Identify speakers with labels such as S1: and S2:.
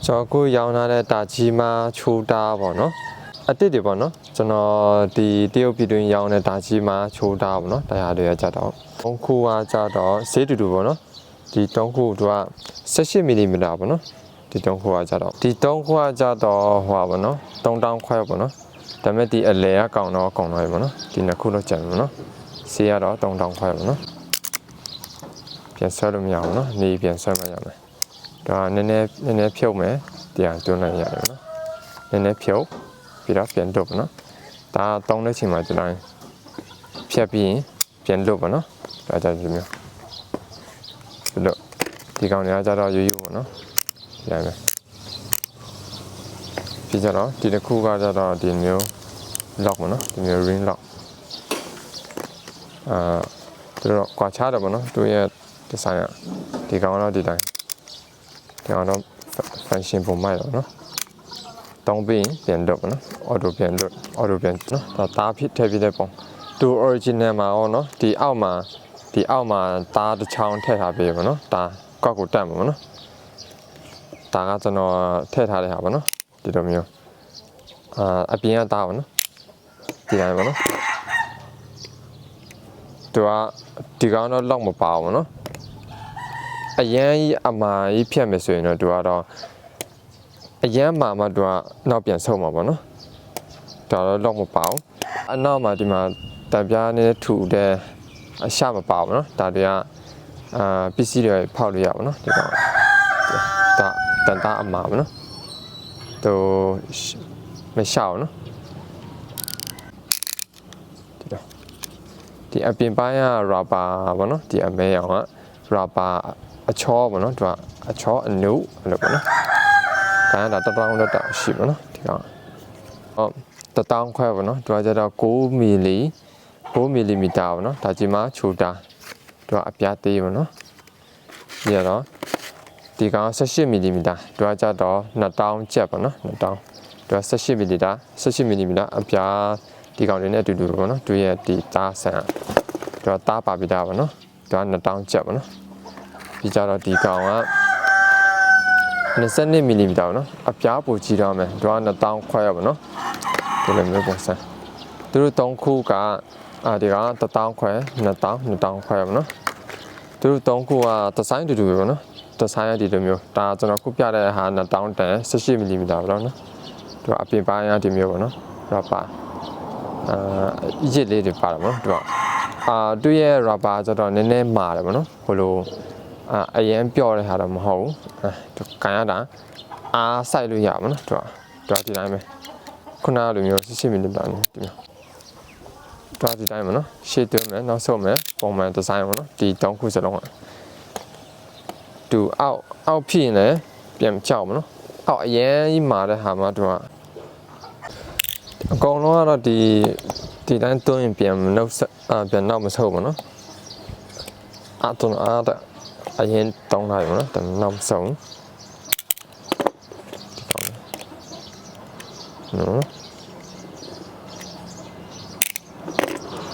S1: ကျွန်တော်ရောင်းထားတဲ့တာကြီးမားချိုးတာပေါ့နော်အတစ်တွေပေါ့နော်ကျွန်တော်ဒီတရုတ်ပြည်တွင်းရောင်းတဲ့တာကြီးမားချိုးတာပေါ့နော်တရားတွေကကြတော့တုံးခုကကြတော့ဈေးတူတူပေါ့နော်ဒီတုံးခုက18မီလီမီတာပေါ့နော်ဒီတုံးခုကကြတော့ဒီတုံးခုကကြတော့ဟိုပါပေါ့နော်3000ခွဲပေါ့နော်ဒါပေမဲ့ဒီအလဲကကောင်းတော့ကောင်းတော့ပေါ့နော်ဒီနှစ်ခုတော့ကျန်ပေါ့နော်ဈေးကတော့3000ခွဲပေါ့နော်ပြန်ဆွဲလို့မရဘူးနော်နေပြန်ဆွဲမှရမယ်ဒါနည်းနည်းဖြုတ်မယ်တရားတွန်းလိုက်ရတယ်နော်နည်းနည်းဖြုတ်ပြီးတော့ပြန်လွတ်ပေါ့နော်ဒါတောင်းတဲ့ချိန်မှာကျွန်တော်ဖြတ်ပြီးရင်ပြန်လွတ်ပေါ့နော်ဒါကြဒီမျိုးလွတ်ဒီကောင်တွေကကြတော့ရိုးရိုးပေါ့နော်ဒီတိုင်းပဲပြီးကြတော့ဒီတစ်ခုကကြတော့ဒီမျိုး lock ပေါ့နော်ဒီမျိုး ring lock သူတို့ကွာချတယ်ပေါ့နော်သူရဲ့ design ကဒီကောင်တော့ဒီတိုင်းဒီကောင်တော့ function ပုံမှန်တော့နော်တောင်းပြီးပြန်လွတ်ပေါ့နော် auto ပြန်လွတ် auto ပြန်နော်ဒါတားဖြစ်ထည့်ပြတဲ့ပုံသူ original မှာရောနော်ဒီအောက်မှာတားတစ်ချောင်းထည့်ထားပေးပေါ့နော်ဒါကောက်ကိုတက်မှာပေါ့နော်ဒါကကျွန်တော်ထည့်ထားတဲ့ဟာပေါ့နော်ဒီလိုမျိုးအပြင်ကတားပေါ့နော်ဒီတိုင်းပေါ့နော်သူကဒီကောင်တော့လောက်မပါဘူးနော်အရန်ကြီးအမာကြီးဖြတ်မယ်ဆိုရင်တော့သူကတော့အရန်မာမှသူကနောက်ပြန်ဆုတ်မှာပေါ့နော်ဒါတော့လောက်မပါဘူးအနောက်မှာဒီမှာတပြားနဲ့ထူတဲ့အရှမပါဘူးနော်ဒါတွေကပစ္စည်းတွေဖောက်လို့ရပါနော်ဒီကောင်ဒါတန်တာအမာပေါ့နော်သူမရှောက်နော်ဒီအပြင်ပိုင်းက rubber ပေါ့နော်ဒီအမဲရောင်က rubber အချောပေါ့နော်သူကအချောအနုအဲ့လိုပေါ့နော်ဒါကတောင်းတော့ရှိပေါ့နော်ဒီကောင်ဟုတ်တောင်းခွဲပေါ့နော်သူကကြတော့9မီလီမီတာပေါ့နော်ဒါကြီးမှချိုတာသူကအပြားသေးပေါ့နော်ပြီးတော့ဒီကောင်18မီလီမီတာသူကကြတော့2000ကျပ်ပေါ့နော်2000သူက18မီလီမီတာအပြားဒီကောင်တွေနဲ့အတူတူပေါ့နော်သူရဲ့ဒီသားဆန်သူကသားပါပြီးသားပေါ့နော်သူက2000ကျပ်ပေါ့နော်ပြီးကြတော့ဒီကောင်က22မီလီမီတာပေါ့နော်အပြားပိုကြီးတော့မယ်သူက2000ခွဲပေါ့နော်ဒီလိုမျိုးပုံစံသူတို့3ခုကဒီက1000ခွဲ2000ခွဲပေါ့နော်သူတို့3ခုကဒီဇိုင်းတူတူပဲပေါ့နော်ဒီဇိုင်းရဒီလိုမျိုးဒါကျွန်တော်ခုပြတဲ့ဟာ2000တန်18မီလီမီတာပေါ့နော်သူကအပြင်ပိုင်းရဒီမျိုးပေါ့နော်ရပါရစ်လေးတွေပါတယ်ပေါ့နော်သူကသူ့ရဲ့ rubber ကျတော့နည်းနည်းမာတယ်ပေါ့နော်ဟိုလိုအရင်ပြော့တဲ့ဟာတော့မဟုတ်ဘူးသူကန်ရတာအားဆိုင်လို့ရပါနော်သူကဒီတိုင်းပဲခုနလိုမျိုး18မီလီမီတာဒီမျိုးသူကဒီတိုင်းပေါ့နော်ရှေ့သွင်းမယ်နောက်ဆုတ်မယ်ပုံမှန်ဒီဇိုင်းပေါ့နော်ဒီ3ခုစလုံးကသူအောက်ဖြစ်ရင်လည်းပြန်ကြောက်ပေါ့နော်အောက်အရင်ကြီးမာတဲ့ဟာမှသူကအကောင်လုံးကတော့ဒီတိုင်းတွင်းပြန်နောက်မဆုပ်ဘူးနော်အရင်တောင်းထားရမနော်နောက်ဆုံးဒီကောင်နော်